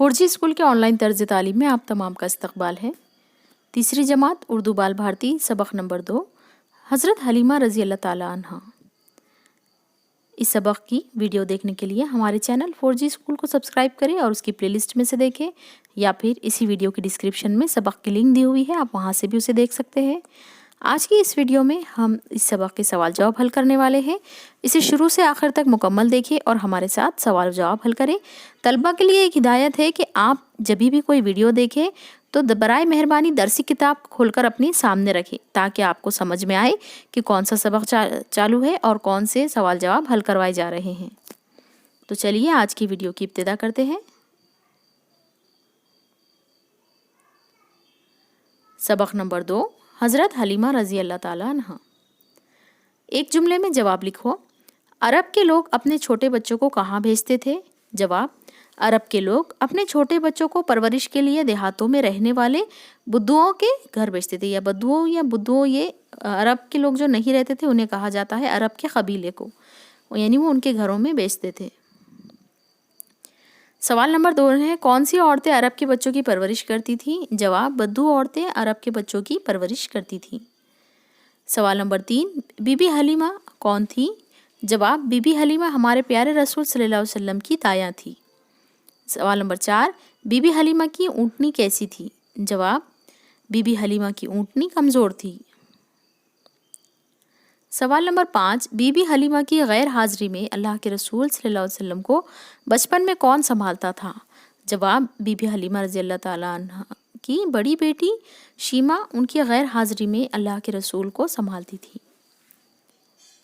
4G school के online तर्ज तालीम में आप तमाम का इस्तकबाल है। तीसरी जमात उर्दू बाल भारती सबक नंबर 2 हज़रत हलीमा रज़ी अल्लाह ताला अन्हा। इस सबक की वीडियो देखने के लिए हमारे चैनल 4G स्कूल को सब्सक्राइब करें और उसकी प्लेलिस्ट में से देखें, या फिर इसी वीडियो की डिस्क्रिप्शन में सबक की लिंक दी हुई है, आप वहां से भी उसे देख सकते हैं। आज की इस वीडियो में हम इस सबक के सवाल जवाब हल करने वाले हैं। इसे शुरू से आखिर तक मुकम्मल देखें और हमारे साथ सवाल जवाब हल करें। तलबा के लिए एक हिदायत है कि आप जब भी कोई वीडियो देखें तो बराए मेहरबानी दरसी किताब खोलकर अपने सामने रखें, ताकि आपको समझ में आए कि कौन सा सबक चालू है और कौन से सवाल जवाब हल करवाए जा रहे हैं। तो चलिए आज की वीडियो की इब्तिदा करते हैं। सबक नंबर 2 हज़रत हलीमा रज़ी अल्लाह ताला अन्हा। एक जुमले में जवाब लिखो। अरब के लोग अपने छोटे बच्चों को कहाँ भेजते थे? जवाब, अरब के लोग अपने छोटे बच्चों को परवरिश के लिए देहातों में रहने वाले बुद्दुओं के घर भेजते थे, या बुद्दुओं ये अरब के लोग जो नहीं रहते थे उन्हें कहा जाता है अरब के कबीले को, यानी वो उनके घरों में भेजते थे। सवाल नंबर 2 है, कौन सी औरतें अरब के बच्चों की परवरिश करती थीं? जवाब, बद्दू औरतें अरब के बच्चों की परवरिश करती थीं। सवाल नंबर 3, बीबी हलीमा कौन थी? जवाब, बीबी हलीमा हमारे प्यारे रसूल सल्लल्लाहु अलैहि वसल्लम की ताया थी। सवाल नंबर 4, बीबी हलीमा की ऊँटनी कैसी थी? जवाब, बीबी हलीमा की ऊँटनी कमज़ोर थी। सवाल नंबर 5, बीबी हलीमा की गैर हाजिरी में अल्लाह के रसूल सल्लल्लाहु अलैहि वसल्लम को बचपन में कौन संभालता था? जवाब, बीबी हलीमा रज़ी अल्लाह ताला अन्हा की बड़ी बेटी शीमा उनकी गैर हाजिरी में अल्लाह के रसूल को संभालती थी।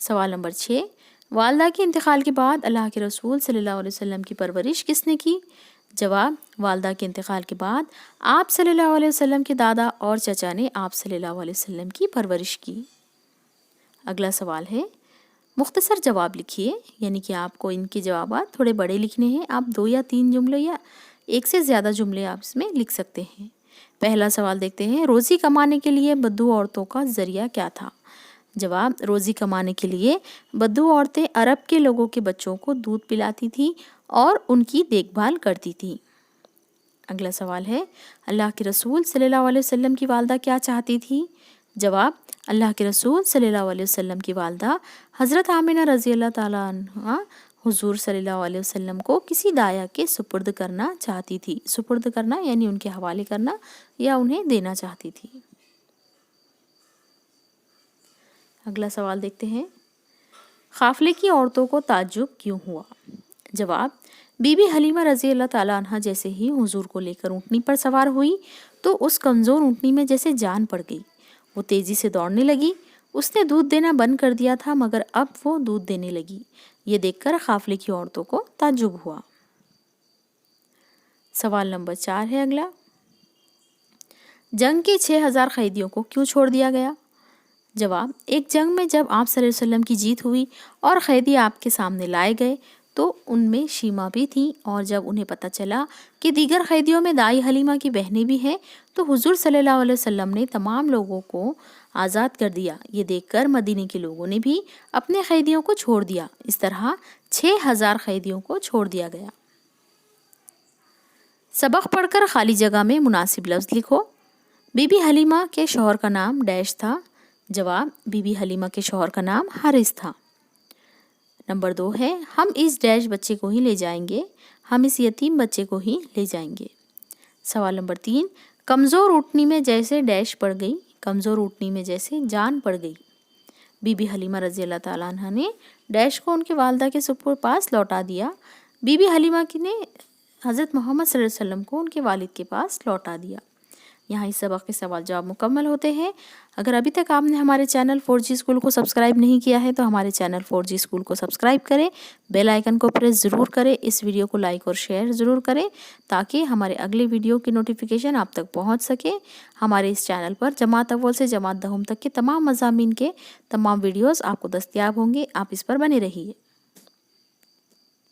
सवाल नंबर 6, वालदा के इंतकाल के बाद अल्लाह के रसूल सल्लल्लाहु अलैहि वसल्लम की परवरिश किसने की? जवाब, वालदा के इंतकाल के बाद आप सल्लल्लाहु अलैहि वसल्लम के दादा और चचा ने आप सल्लल्लाहु अलैहि वसल्लम की परवरिश की। अगला सवाल है, मुख्तसर जवाब लिखिए, यानी कि आपको इनके जवाब थोड़े बड़े लिखने हैं। आप 2 या 3 जुमले या एक से ज़्यादा जुमले आप इसमें लिख सकते हैं। पहला सवाल देखते हैं, रोज़ी कमाने के लिए बद्दू औरतों का ज़रिया क्या था? जवाब, रोज़ी कमाने के लिए बद्दू औरतें अरब के लोगों के बच्चों को दूध पिलाती थी और उनकी देखभाल करती थी। अगला सवाल है, अल्लाह के रसूल सल्लल्लाहु अलैहि वसल्लम की वालदा क्या चाहती थी? जवाब, अल्लाह के रसूल सल्लल्लाहु अलैहि वसल्लम की वालदा हज़रत आमिना रज़ी अल्लाह ताला अन्हा हुजूर सल्लल्लाहु अलैहि वसल्लम को किसी दाया के सुपुर्द करना चाहती थी। सुपुर्द करना यानी उनके हवाले करना या उन्हें देना चाहती थी। अगला सवाल देखते हैं, काफिले की औरतों को ताज्जुब क्यों हुआ? जवाब, बीबी हलीमा रज़ी अल्लाह ताला अन्हा जैसे ही हुजूर को लेकर ऊँटनी पर सवार हुई तो उस कमज़ोर ऊँटनी में जैसे जान पड़ गई। वो तेज़ी से दौड़ने लगी। उसने दूध देना बंद कर दिया था, मगर अब वो दूध देने लगी। ये देखकर काफिले की औरतों को ताज्जुब हुआ। सवाल नंबर 4 है अगला, जंग के 6000 कैदियों को क्यों छोड़ दिया गया? जवाब, एक जंग में जब आप सल्लल्लाहु अलैहि वसल्लम की जीत हुई और कैदी आपके सामने लाए गए तो उनमें शीमा भी थी, और जब उन्हें पता चला कि दीगर कैदियों में दाई हलीमा की बहनें भी हैं तो हुजूर सल्लल्लाहु अलैहि वसल्लम ने तमाम लोगों को आज़ाद कर दिया। ये देखकर मदीने के लोगों ने भी अपने कैदियों को छोड़ दिया। इस तरह 6000 कैदियों को छोड़ दिया गया। सबक पढ़कर खाली जगह में मुनासिब लफ्ज़ लिखो। बीबी हलीमा के शौहर का नाम डैश था। जवाब, बीबी हलीमा के शौहर का नाम हारिस था। नंबर 2 है, हम इस डैश बच्चे को ही ले जाएंगे, हम इस यतीम बच्चे को ही ले जाएंगे। सवाल नंबर 3, कमज़ोर ऊँटनी में जैसे डैश पड़ गई, कमज़ोर ऊँटनी में जैसे जान पड़ गई। बीबी हलीमा रज़ी अल्लाह ताला अन्हा ने डैश को उनके वालदा के सुपुर्द पास लौटा दिया। बीबी हलीमा की ने हज़रत मोहम्मद सल्लल्लाहु अलैहि वसल्लम को उनके वालिद के पास लौटा दिया। यहाँ इस सबक के सवाल जवाब मुकम्मल होते हैं। अगर अभी तक आपने हमारे चैनल 4G स्कूल को सब्सक्राइब नहीं किया है तो हमारे चैनल 4G स्कूल को सब्सक्राइब करें, बेल आइकन को प्रेस ज़रूर करें, इस वीडियो को लाइक और शेयर ज़रूर करें ताकि हमारे अगले वीडियो की नोटिफिकेशन आप तक पहुँच सके। हमारे इस चैनल पर जमात अव्वल से जमात दहम तक के तमाम मज़ामीन के तमाम वीडियोज़ आपको दस्तयाब होंगे। आप इस पर बने रहिए।